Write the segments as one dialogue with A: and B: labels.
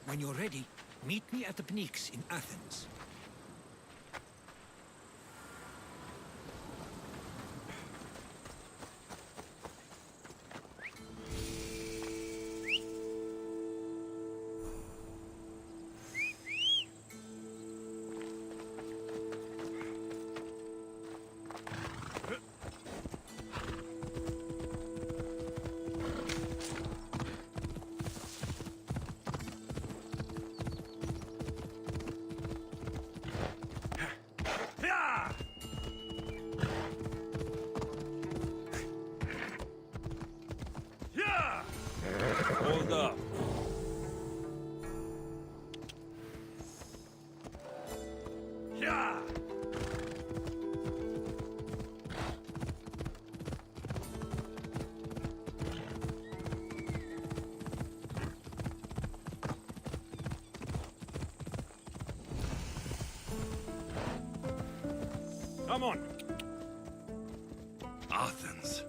A: When you're ready, meet me at the Pnyx in Athens.
B: Hold up.
C: Yeah!
B: Come on.
C: Athens.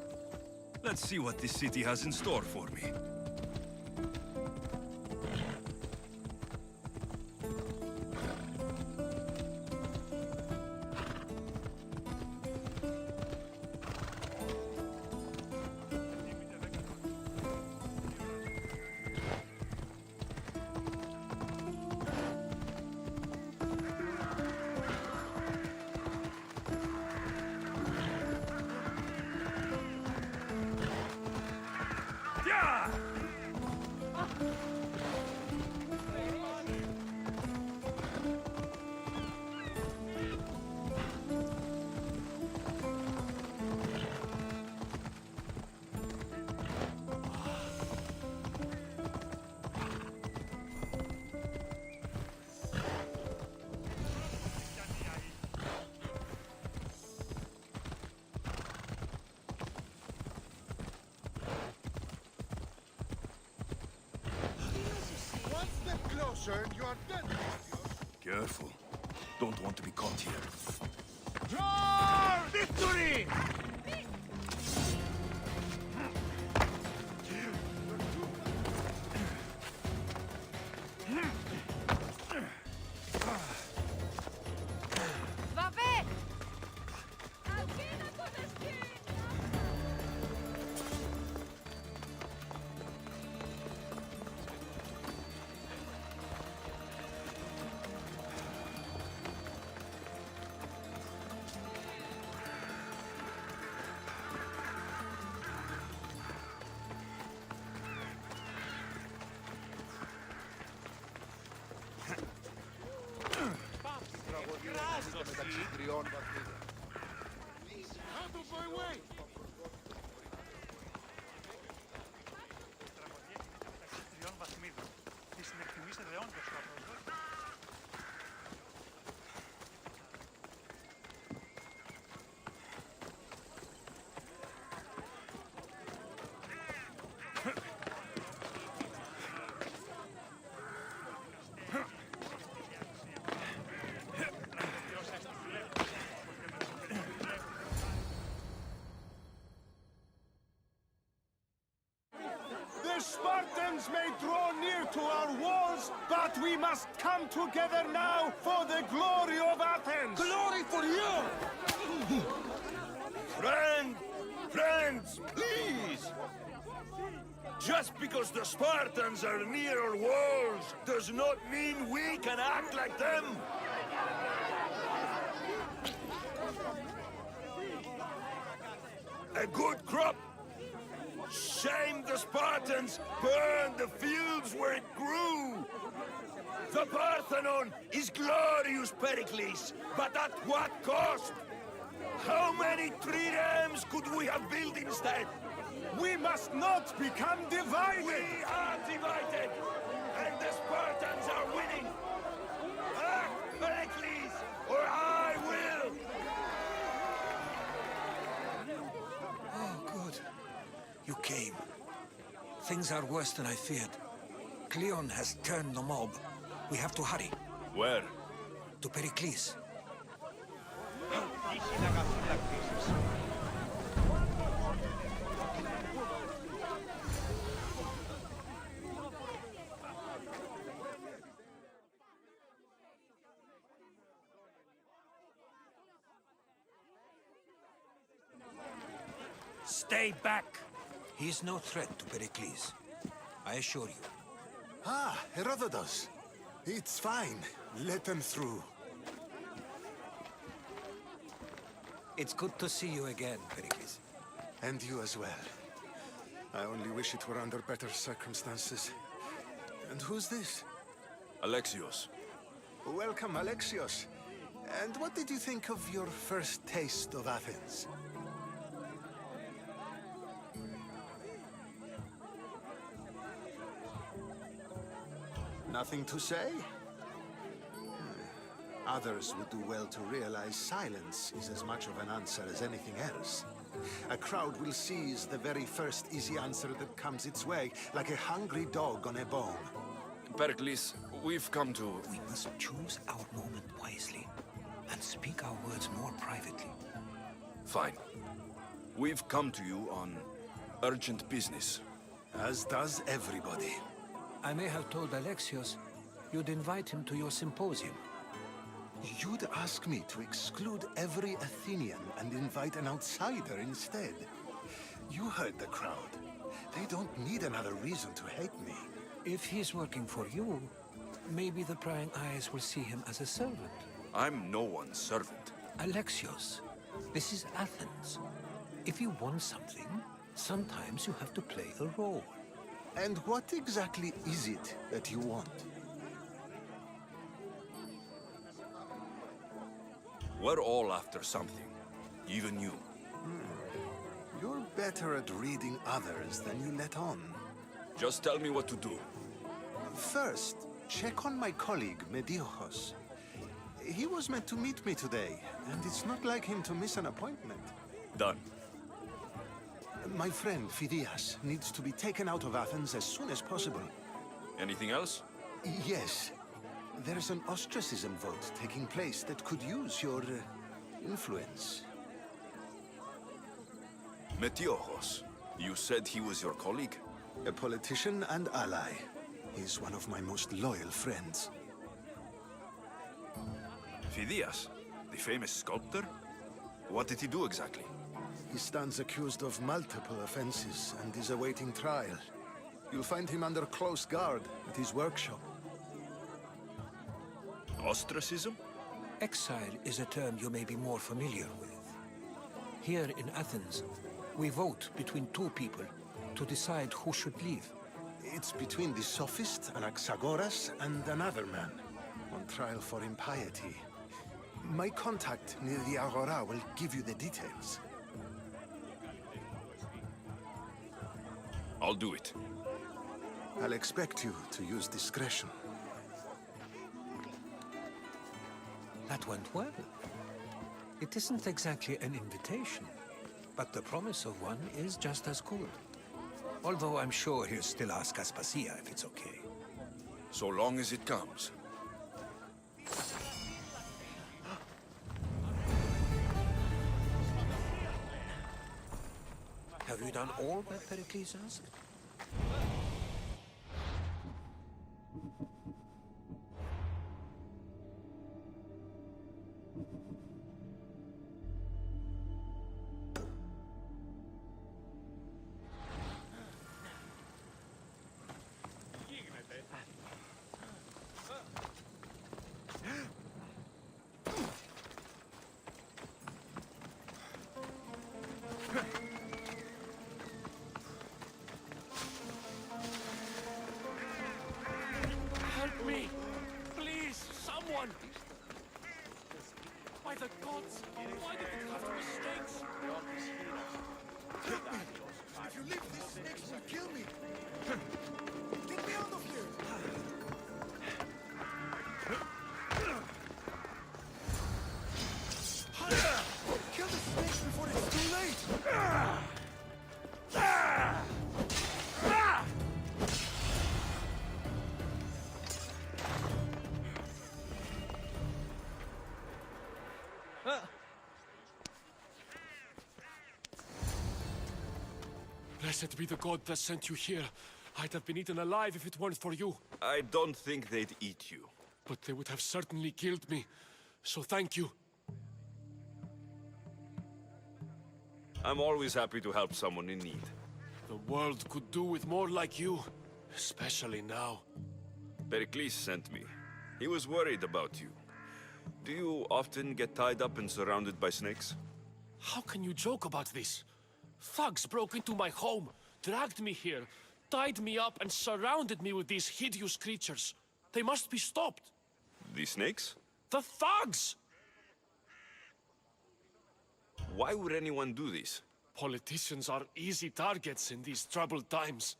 C: Let's see what this city has in store for me. Yeah!
D: One step closer and you are dead.
C: Careful. Don't want to be caught here.
D: Roar! Victory!
E: Vabbè! Almeno con la schiena!
D: Out of my way! The Spartans may draw near to our walls, but we must come together now for the glory of Athens!
A: Glory for you!
C: Friends, please! Just because the Spartans are near our walls does not mean we can act like them! A good crop! Shame the Spartans burned the fields where it grew! The Parthenon is glorious, Pericles, but at what cost? How many triremes could we have built instead?
D: We must not become divided!
C: We are divided, and the Spartans are winning! Act, Pericles, or I will!
A: Oh, good. You came. Things are worse than I feared. Cleon has turned the mob. We have to hurry.
C: Where?
A: To Pericles.
B: Stay back!
A: He's no threat to Pericles. I assure you.
D: Ah, Herodotus. It's fine. Let them through.
A: It's good to see you again, Pericles.
D: And you as well. I only wish it were under better circumstances. And who's this?
C: Alexios.
D: Welcome, Alexios. And what did you think of your first taste of Athens? Nothing to say? Others would do well to realize silence is as much of an answer as anything else. A crowd will seize the very first easy answer that comes its way, like a hungry dog on a bone.
C: Pericles, we've come to...
A: We must choose our moment wisely and speak our words more privately.
C: Fine. We've come to you on urgent business.
D: As does everybody.
A: I may have told Alexios you'd invite him to your symposium.
D: You'd ask me to exclude every Athenian and invite an outsider instead. You heard the crowd. They don't need another reason to hate me.
A: If he's working for you, maybe the prying eyes will see him as a servant.
C: I'm no one's servant.
A: Alexios, this is Athens. If you want something, sometimes you have to play a role.
D: And what exactly is it that you want?
C: We're all after something. Even you.
D: You're better at reading others than you let on.
C: Just tell me what to do.
D: First, check on my colleague, Mediochos. He was meant to meet me today, and it's not like him to miss an appointment.
C: Done.
D: My friend, Phidias, needs to be taken out of Athens as soon as possible.
C: Anything else?
D: Yes. There's an ostracism vote taking place that could use your influence.
C: Metiochos. You said he was your colleague?
D: A politician and ally. He's one of my most loyal friends.
C: Phidias, the famous sculptor? What did he do exactly?
D: He stands accused of multiple offenses and is awaiting trial. You'll find him under close guard at his workshop.
C: Ostracism?
A: Exile is a term you may be more familiar with. Here in Athens, we vote between two people to decide who should leave.
D: It's between the sophist Anaxagoras and another man, on trial for impiety. My contact near the Agora will give you the details.
C: I'll do it.
D: I'll expect you to use discretion.
A: That went well. It isn't exactly an invitation, but the promise of one is just as good. Although I'm sure he'll still ask Aspasia if it's okay.
C: So long as it comes.
A: Have you done all that Pericles asked?
B: Help me! Please, someone! By the gods, why did it have to be snakes?
D: Help me! If you leave, these snakes will kill me! Get me out of here! Kill the snakes before it's too late!
E: Blessed be the god that sent you here. I'd have been eaten alive if it weren't for you.
C: I don't think they'd eat you.
E: But they would have certainly killed me. So thank you.
C: I'm always happy to help someone in need.
E: The world could do with more like you, especially now.
C: Pericles sent me. He was worried about you. Do you often get tied up and surrounded by snakes?
E: How can you joke about this? Thugs broke into my home, dragged me here, tied me up and surrounded me with these hideous creatures. They must be stopped.
C: The snakes?
E: The thugs!
C: Why would anyone do this?
E: Politicians are easy targets in these troubled times.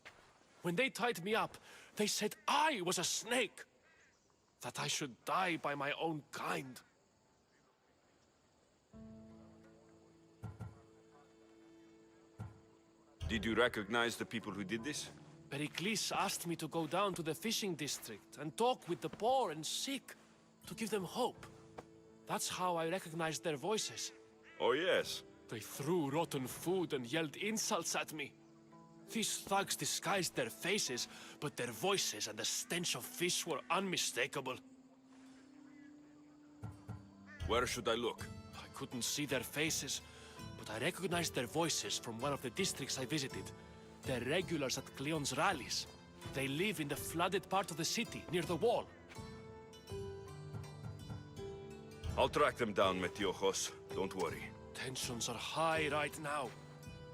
E: When they tied me up, they said I was a snake. That I should die by my own kind.
C: Did you recognize the people who did this?
E: Pericles asked me to go down to the fishing district and talk with the poor and sick, to give them hope. That's how I recognized their voices.
C: Oh yes.
E: They threw rotten food and yelled insults at me. These thugs disguised their faces, but their voices and the stench of fish were unmistakable.
C: Where should I look?
E: I couldn't see their faces, but I recognized their voices from one of the districts I visited. They're regulars at Cleon's rallies. They live in the flooded part of the city, near the wall.
C: I'll track them down, Metiochos. Don't worry.
E: Tensions are high right now.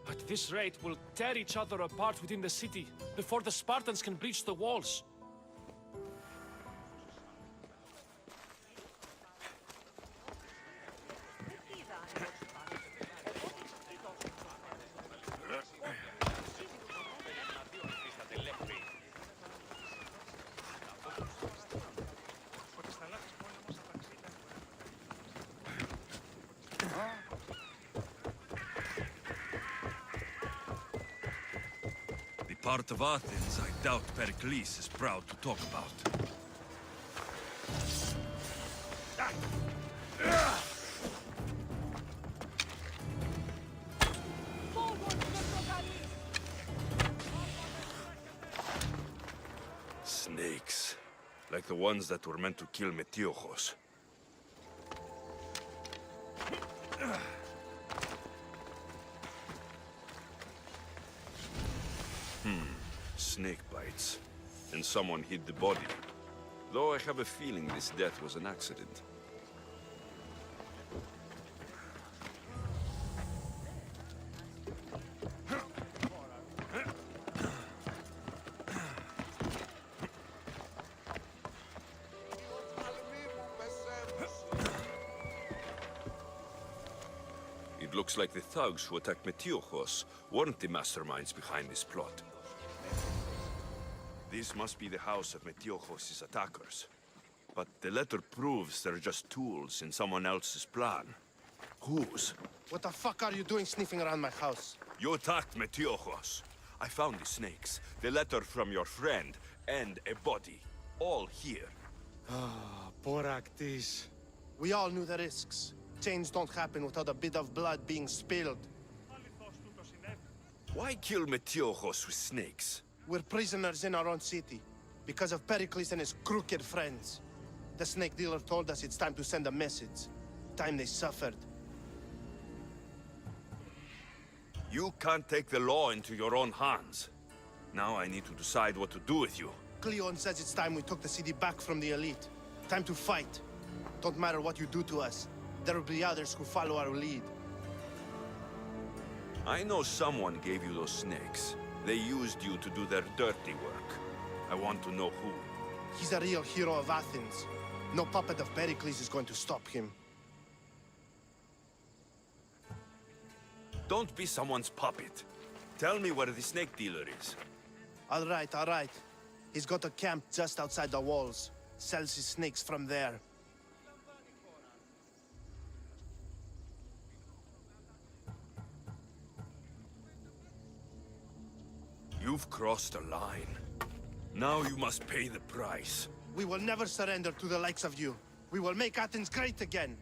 E: At this rate, we'll tear each other apart within the city, before the Spartans can breach the walls.
C: The part of Athens I doubt Pericles is proud to talk about. Snakes. Like the ones that were meant to kill Metiochos. Snake bites. And someone hid the body. Though I have a feeling this death was an accident. It looks like the thugs who attacked Metiochos weren't the masterminds behind this plot. This must be the house of Metiochos' attackers. But the letter proves they're just tools in someone else's plan. Whose?
F: What the fuck are you doing sniffing around my house?
C: You attacked Metiochos. I found the snakes, the letter from your friend, and a body. All here.
F: Boraktis. We all knew the risks. Change don't happen without a bit of blood being spilled.
C: Why kill Metiochos with snakes?
F: We're prisoners in our own city, because of Pericles and his crooked friends. The snake dealer told us it's time to send a message. Time they suffered.
C: You can't take the law into your own hands. Now I need to decide what to do with you.
F: Cleon says it's time we took the city back from the elite. Time to fight. Don't matter what you do to us. There will be others who follow our lead.
C: I know someone gave you those snakes. They used you to do their dirty work. I want to know who.
F: He's a real hero of Athens. No puppet of Pericles is going to stop him.
C: Don't be someone's puppet. Tell me where the snake dealer is.
F: All right. He's got a camp just outside the walls. Sells his snakes from there.
C: You've crossed a line. Now you must pay the price.
F: We will never surrender to the likes of you. We will make Athens great again.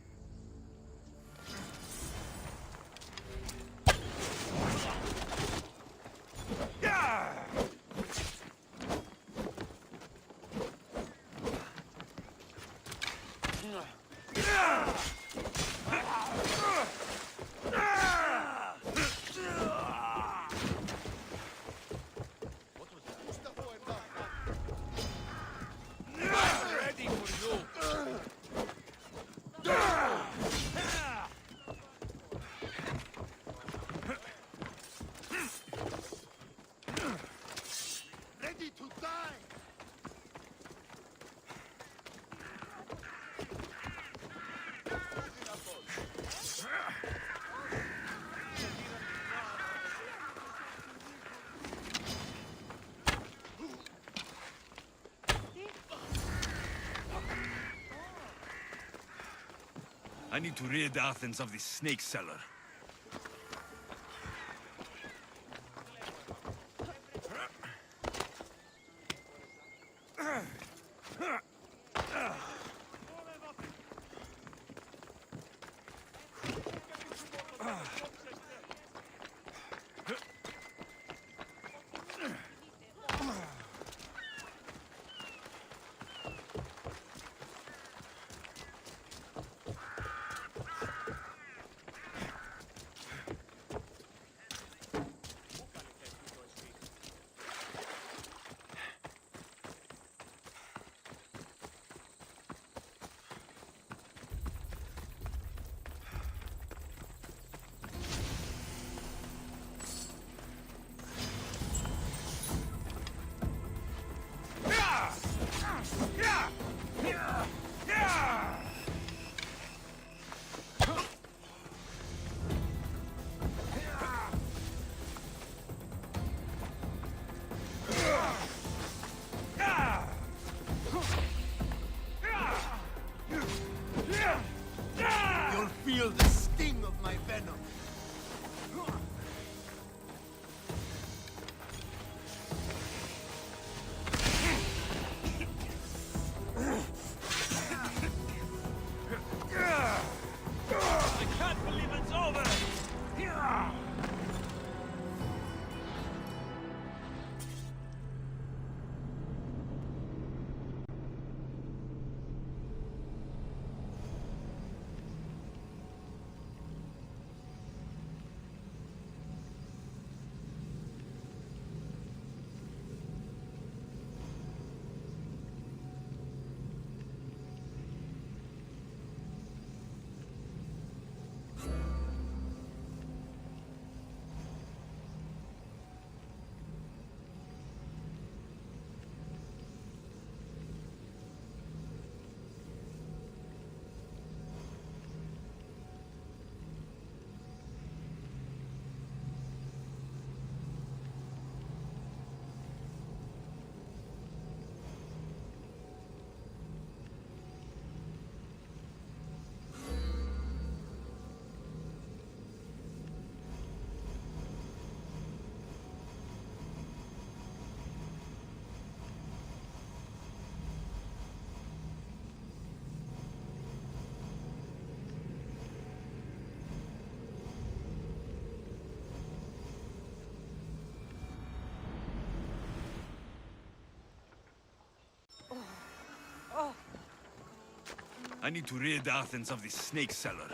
C: I need to rid Athens of this snake seller.
D: You'll feel the sting of my venom.
B: I can't believe it's over!
C: I need to rid Athens of this snake seller.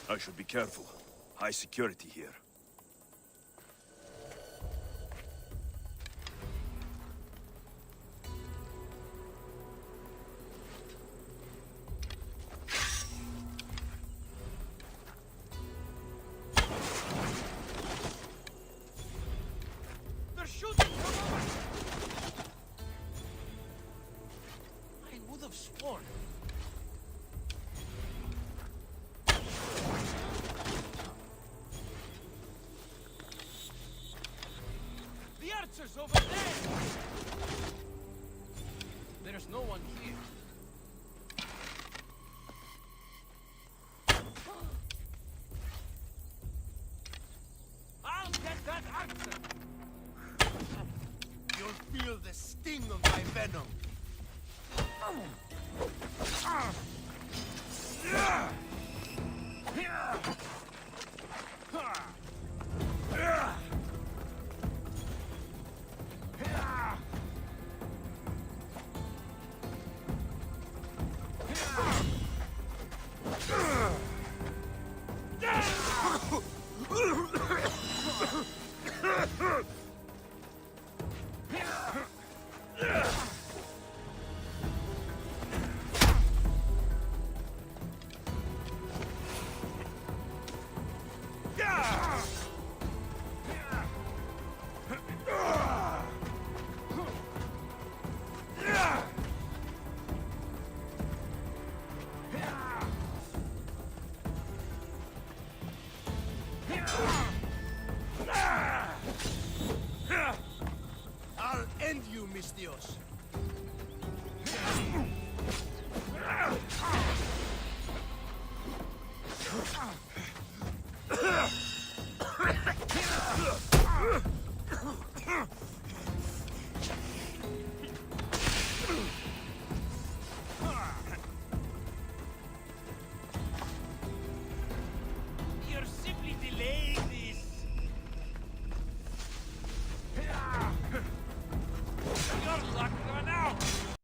C: I should be careful. High security here.
B: They're shooting from over! I would have sworn. The archer's over there! There's no one here.
F: sting of my venom. I'll end you, Mistios.